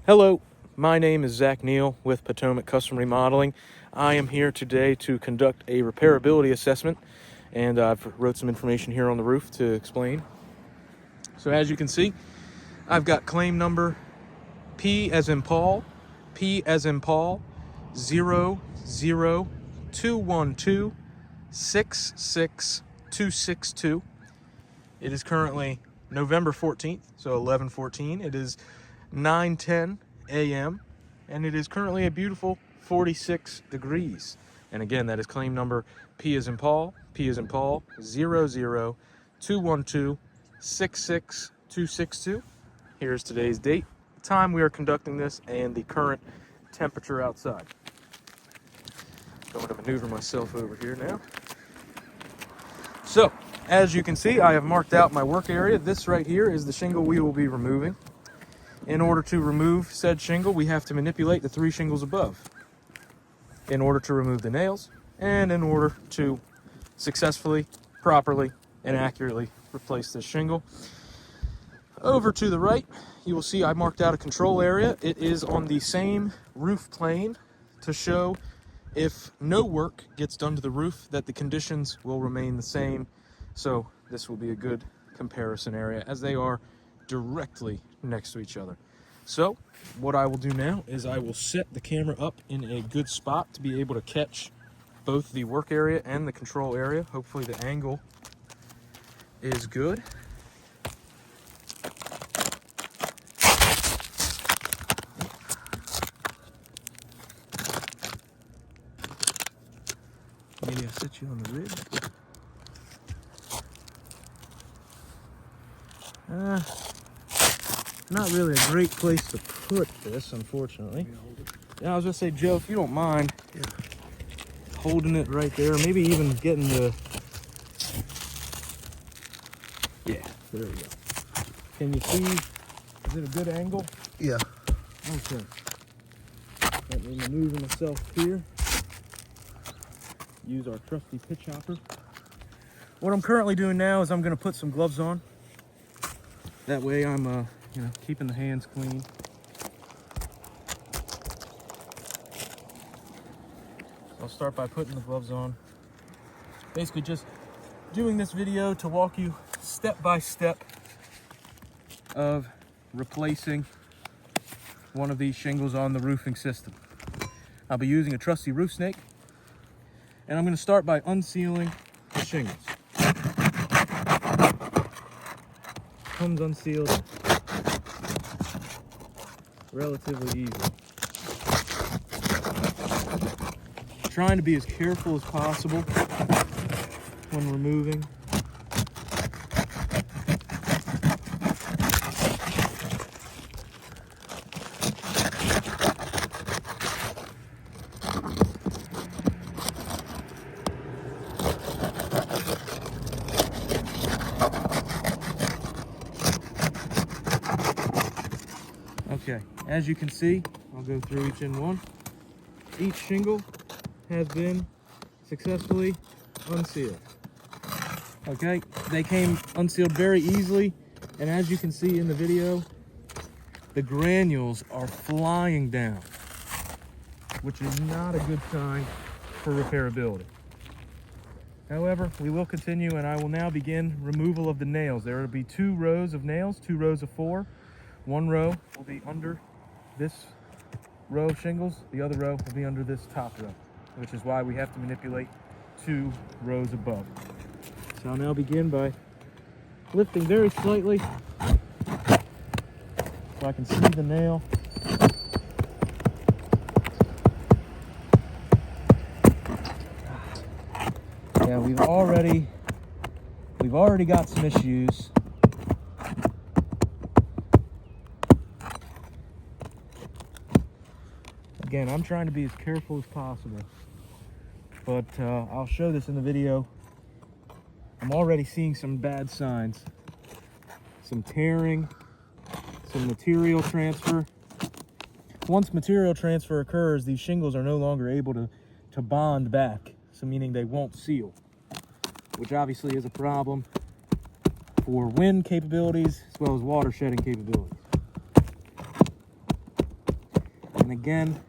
Hello, my name is Zach Neal with Potomac Custom Remodeling. I am here today to conduct a repairability assessment, and I've wrote some information here on the roof to explain. So as you can see, I've got claim number P as in Paul, 00212-66262. It is currently November 14th, so 11/14. It is 9:10 a.m. and it is currently a beautiful 46 degrees. And again, that is claim number P as in Paul, 00212-66262. Here's today's date, the time we are conducting this, and the current temperature outside. Going to maneuver myself over here now. So, as you can see, I have marked out my work area. This right here is the shingle we will be removing. In order to remove said shingle, we have to manipulate the 3 shingles above in order to remove the nails and in order to successfully, properly, and accurately replace this shingle. Over to the right, you will see I marked out a control area. It is on the same roof plane to show if no work gets done to the roof that the conditions will remain the same. So this will be a good comparison area as they are directly next to each other. So what I will do now is I will set the camera up in a good spot to be able to catch both the work area and the control area. Hopefully the angle is good. Maybe I'll set you on the rib. Not really a great place to put this, unfortunately. Yeah, I was gonna say, Joe, if you don't mind holding it right there, maybe even getting the... Yeah, there we go. Can you see? Is it a good angle? Yeah. Okay. Let me maneuver myself here. Use our trusty pitch hopper. What I'm currently doing now is I'm gonna put some gloves on. That way I'm keeping the hands clean. I'll start by putting the gloves on. Basically just doing this video to walk you step by step of replacing one of these shingles on the roofing system. I'll be using a trusty roof snake, and I'm going to start by unsealing the shingles. Comes unsealed relatively easy. Trying to be as careful as possible when removing. Okay, as you can see, I'll go through each in one. Each shingle has been successfully unsealed. Okay, they came unsealed very easily, and as you can see in the video, the granules are flying down, which is not a good sign for repairability. However, we will continue, and I will now begin removal of the nails. There will be 2 rows of nails, 2 rows of 4. One row will be under this row of shingles, the other row will be under this top row, which is why we have to manipulate 2 rows above. So I'll now begin by lifting very slightly so I can see the nail. Yeah, we've already got some issues. Again, I'm trying to be as careful as possible, but I'll show this in the video. I'm already seeing some bad signs. Some tearing, some material transfer. Once material transfer occurs, these shingles are no longer able to bond back, so meaning they won't seal, which obviously is a problem for wind capabilities as well as water shedding capabilities. And again,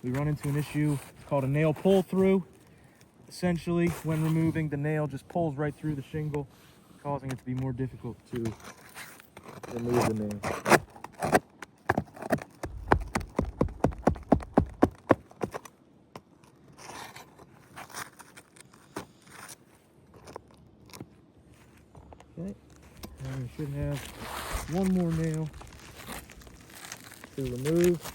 we run into an issue called a nail pull through. Essentially, when removing, the nail just pulls right through the shingle, causing it to be more difficult to remove the nail. Okay, and we should have one more nail to remove.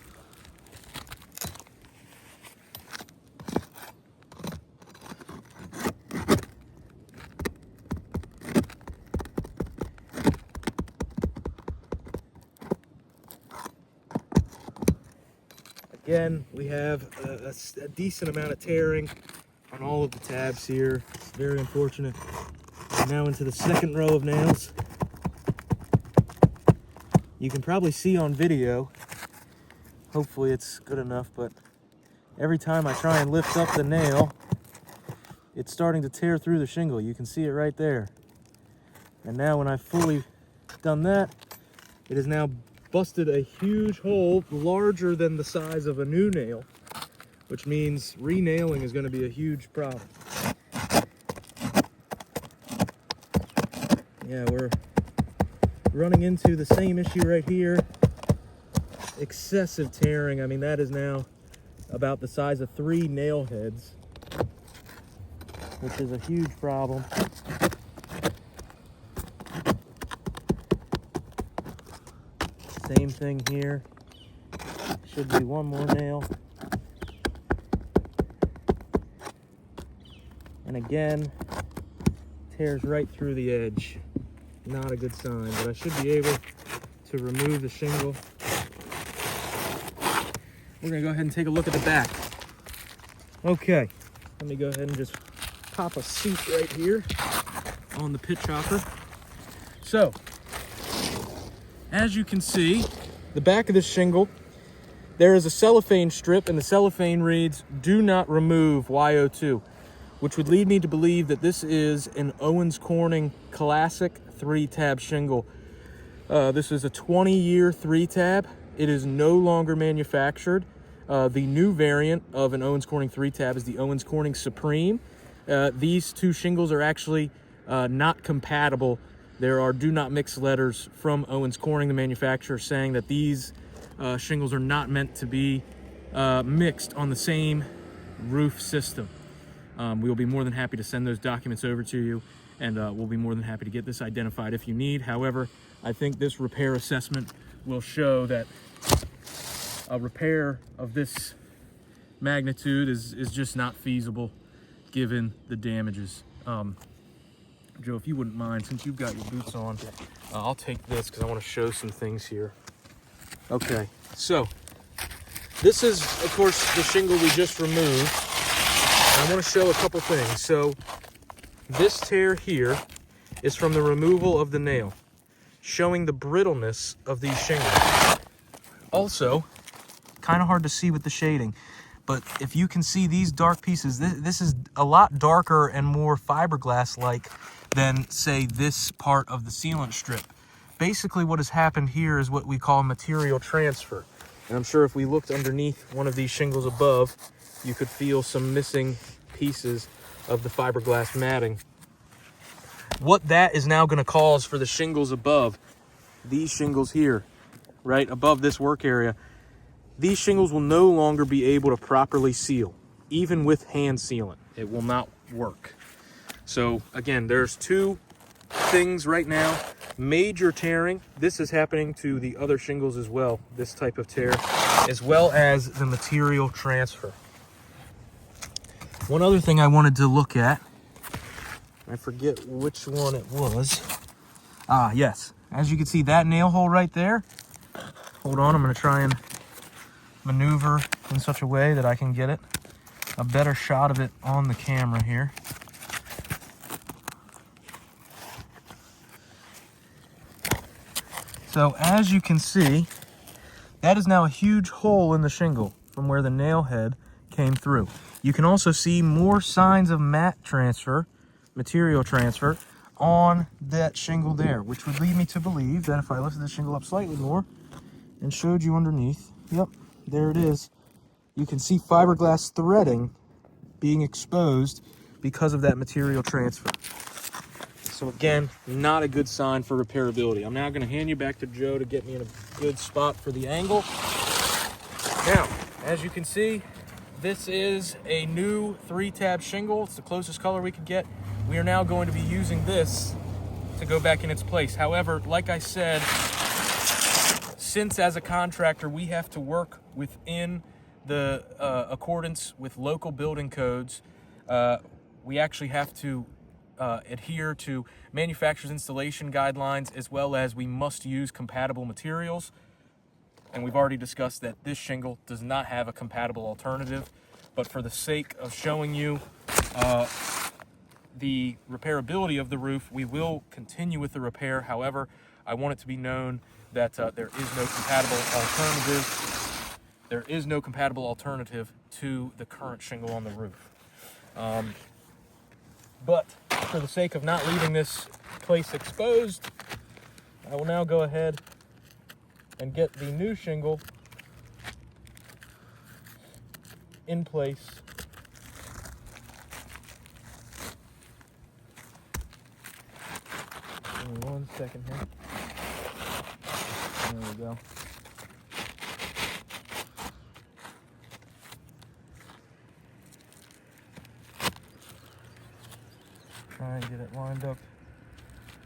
Again, we have a decent amount of tearing on all of the tabs here. It's very unfortunate. We're now into the second row of nails. You can probably see on video, hopefully it's good enough, but every time I try and lift up the nail, it's starting to tear through the shingle. You can see it right there. And now when I've fully done that, it is now busted a huge hole larger than the size of a new nail, which means re-nailing is going to be a huge problem. Yeah, we're running into the same issue right here. Excessive tearing. I mean, that is now about the size of 3 nail heads, which is a huge problem. Same thing here. Should be one more nail. And again, tears right through the edge. Not a good sign, but I should be able to remove the shingle. We're gonna go ahead and take a look at the back. Okay, let me go ahead and just pop a seat right here on the pit chopper. So, as you can see, the back of this shingle, there is a cellophane strip, and the cellophane reads, "Do not remove YO2," which would lead me to believe that this is an Owens Corning Classic 3-tab shingle. This is a 20-year 3-tab. It is no longer manufactured. The new variant of an Owens Corning 3-tab is the Owens Corning Supreme. These two shingles are actually not compatible. There are do not mix letters from Owens Corning, the manufacturer, saying that these shingles are not meant to be mixed on the same roof system. We will be more than happy to send those documents over to you, and we'll be more than happy to get this identified if you need. However, I think this repair assessment will show that a repair of this magnitude is just not feasible given the damages. Joe, if you wouldn't mind, since you've got your boots on, I'll take this because I want to show some things here. Okay, so this is, of course, the shingle we just removed. I want to show a couple things. So this tear here is from the removal of the nail, showing the brittleness of these shingles. Also, kind of hard to see with the shading, but if you can see these dark pieces, this is a lot darker and more fiberglass-like than, say, this part of the sealant strip. Basically, what has happened here is what we call material transfer. And I'm sure if we looked underneath one of these shingles above, you could feel some missing pieces of the fiberglass matting. What that is now going to cause for the shingles above, these shingles here, right above this work area, these shingles will no longer be able to properly seal. Even with hand sealant, it will not work. So again, there's two things right now. Major tearing. This is happening to the other shingles as well, this type of tear, as well as the material transfer. One other thing I wanted to look at, I forget which one it was. Ah, yes. As you can see, that nail hole right there. Hold on, I'm going to try and maneuver in such a way that I can get a better shot of it on the camera here. So as you can see, that is now a huge hole in the shingle from where the nail head came through. You can also see more signs of mat transfer, material transfer, on that shingle there, which would lead me to believe that if I lifted the shingle up slightly more and showed you underneath, yep, there it is. You can see fiberglass threading being exposed because of that material transfer. So again, not a good sign for repairability. I'm now going to hand you back to Joe to get me in a good spot for the angle. Now, as you can see, this is a new 3-tab shingle. It's the closest color we could get. We are now going to be using this to go back in its place. However, like I said, since as a contractor we have to work within the accordance with local building codes, we actually have to adhere to manufacturer's installation guidelines, as well as we must use compatible materials. And we've already discussed that this shingle does not have a compatible alternative. But for the sake of showing you the repairability of the roof, we will continue with the repair. However, I want it to be known that there is no compatible alternative. There is no compatible alternative to the current shingle on the roof. But for the sake of not leaving this place exposed, I will now go ahead and get the new shingle in place. Give me 1 second here. There we go. Try and get it lined up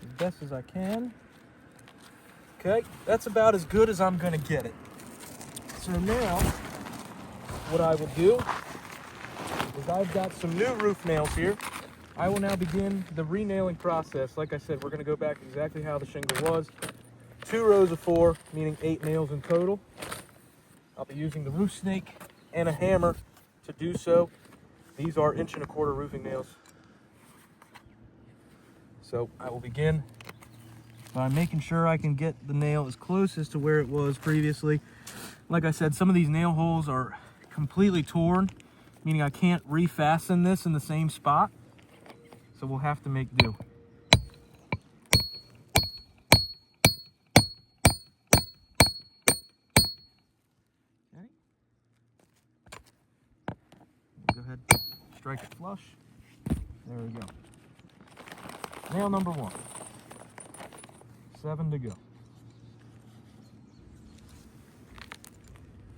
as best as I can. Okay, that's about as good as I'm going to get it. So now, what I will do is I've got some new roof nails here. I will now begin the re-nailing process. Like I said, we're going to go back exactly how the shingle was. 2 rows of 4, meaning 8 nails in total. I'll be using the roof snake and a hammer to do so. These are 1 1/4" roofing nails. So I will begin by making sure I can get the nail as close as to where it was previously. Like I said, some of these nail holes are completely torn, meaning I can't refasten this in the same spot. So we'll have to make do. Okay. Go ahead, strike it flush. There we go. Nail number 1. 7 to go.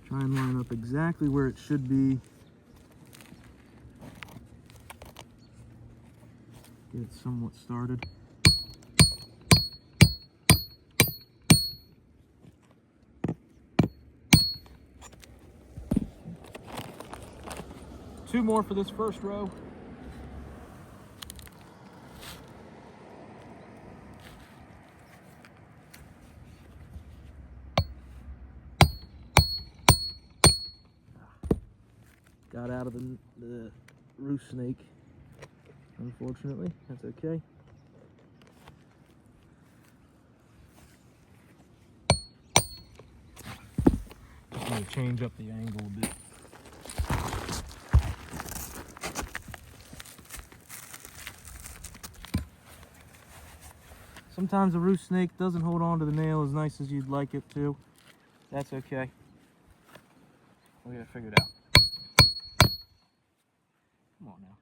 Try and line up exactly where it should be. Get it somewhat started. Two more for this first row. Got out of the roof snake, unfortunately. That's okay. Just going to change up the angle a bit. Sometimes a roof snake doesn't hold on to the nail as nice as you'd like it to. That's okay. We gotta figure it out. Come on now.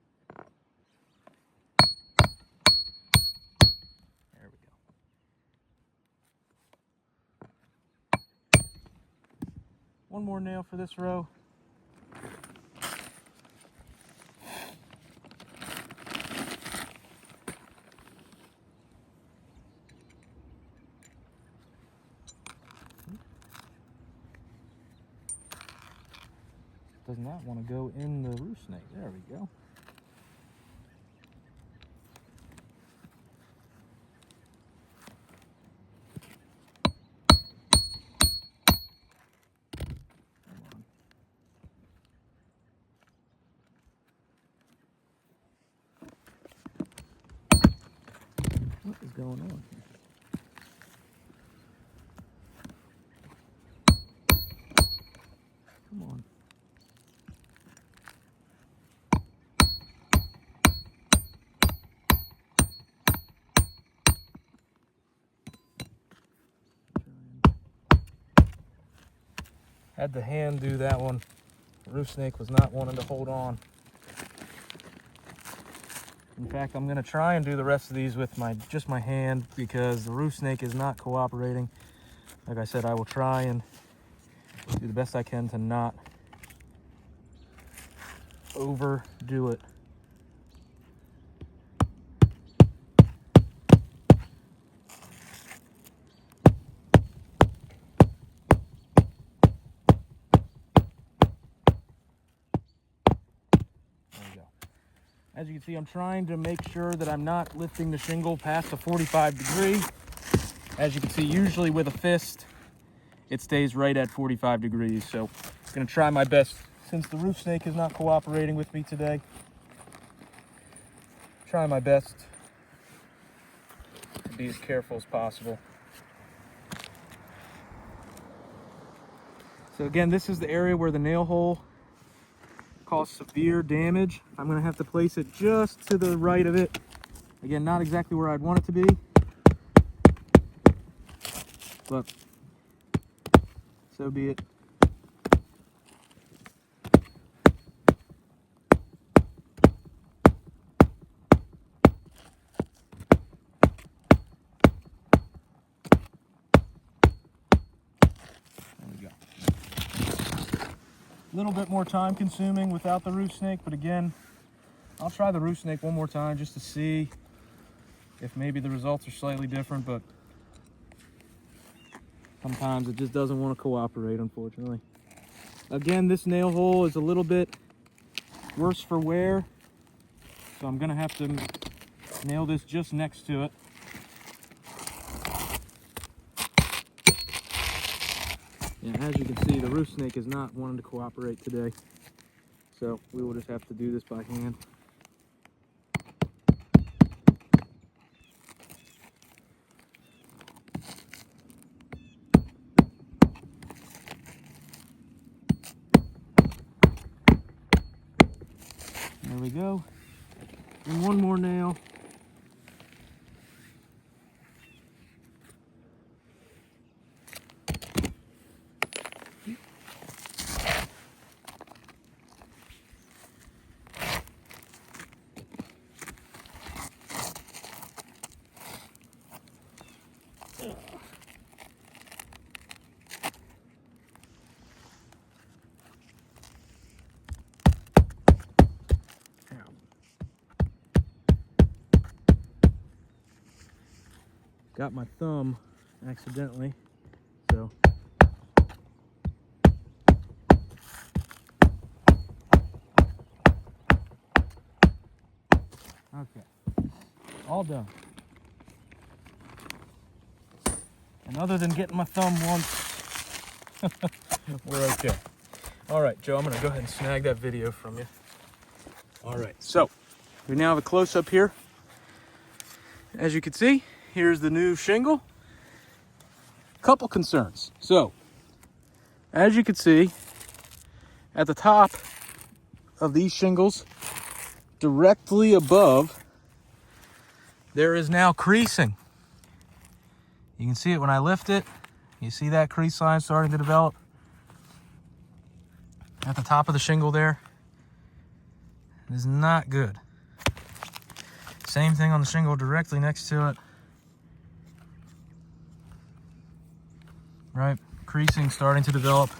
There we go. One more nail for this row. Does not want to go in the roof snake. There we go. What is going on here? Come on. Had the hand do that one. The roof snake was not wanting to hold on. In fact, I'm gonna try and do the rest of these with just my hand because the roof snake is not cooperating. Like I said, I will try and do the best I can to not overdo it. As you can see, I'm trying to make sure that I'm not lifting the shingle past a 45 degree. As you can see, usually with a fist, it stays right at 45 degrees. So I'm gonna try my best, since the roof snake is not cooperating with me today, try my best to be as careful as possible. So again, this is the area where the nail hole caused severe damage. I'm gonna have to place it just to the right of it. Again, not exactly where I'd want it to be, but so be it. A little bit more time consuming without the roof snake, but again, I'll try the roof snake one more time just to see if maybe the results are slightly different, but sometimes it just doesn't want to cooperate, unfortunately. Again, this nail hole is a little bit worse for wear, so I'm gonna have to nail this just next to it. Yeah, as you can see, the roof snake is not wanting to cooperate today, so we will just have to do this by hand. There we go. And one more nail. Got my thumb accidentally, so okay, all done. And other than getting my thumb once, we're okay. All right, Joe, I'm gonna go ahead and snag that video from you. All right, so we now have a close-up here. As you can see, here's the new shingle. Couple concerns. So, as you can see, at the top of these shingles, directly above, there is now creasing. You can see it when I lift it. You see that crease line starting to develop at the top of the shingle there. It is not good. Same thing on the shingle directly next to it. Right, creasing starting to develop.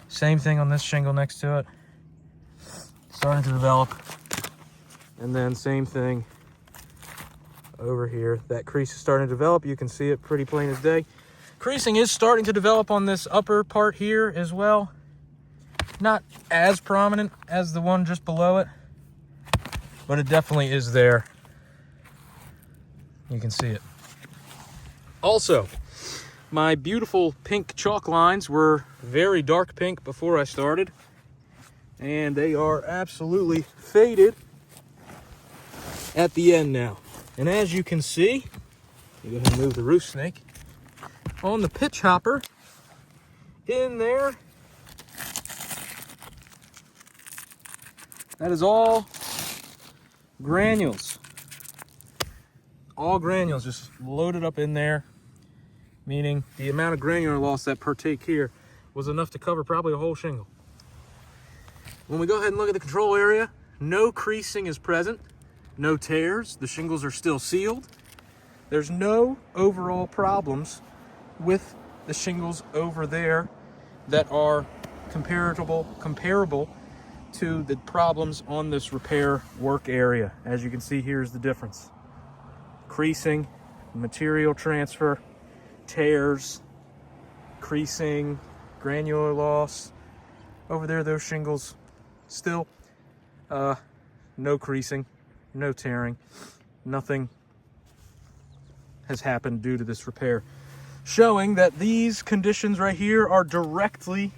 Same thing on this shingle next to it. Starting to develop. And then same thing over here. That crease is starting to develop. You can see it pretty plain as day. Creasing is starting to develop on this upper part here as well. Not as prominent as the one just below it, but it definitely is there. You can see it. Also, my beautiful pink chalk lines were very dark pink before I started, and they are absolutely faded at the end now. And as you can see, you go ahead and move the roof snake, on the pitch hopper in there, that is all granules. All granules just loaded up in there, meaning the amount of granular loss that partake here was enough to cover probably a whole shingle. When we go ahead and look at the control area, no creasing is present, no tears, the shingles are still sealed. There's no overall problems with the shingles over there that are comparable to the problems on this repair work area. As you can see, here's the difference. Creasing, material transfer, tears, creasing, granular loss. Over there, those shingles still no creasing, no tearing, nothing has happened due to this repair, showing that these conditions right here are directly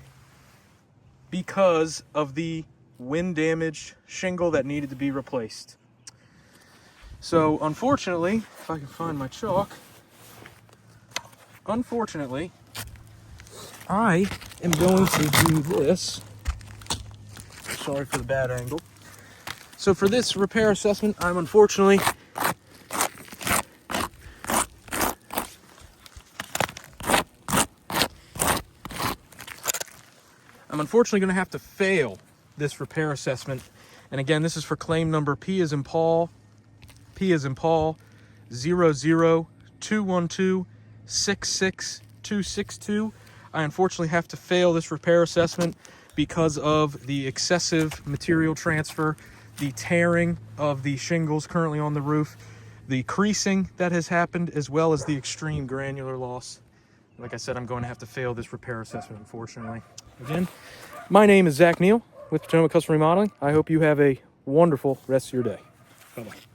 because of the wind damaged shingle that needed to be replaced. So unfortunately, if I can find my chalk, unfortunately, I am going to do this. Sorry for the bad angle. So for this repair assessment, I'm unfortunately going to have to fail this repair assessment. And again, this is for claim number P as in Paul 00212666262. I unfortunately have to fail this repair assessment because of the excessive material transfer, the tearing of the shingles currently on the roof, the creasing that has happened, as well as the extreme granular loss. Like I said, I'm going to have to fail this repair assessment, unfortunately. Again, my name is Zach Neal with Potomac Custom Remodeling. I hope you have a wonderful rest of your day. Bye-bye.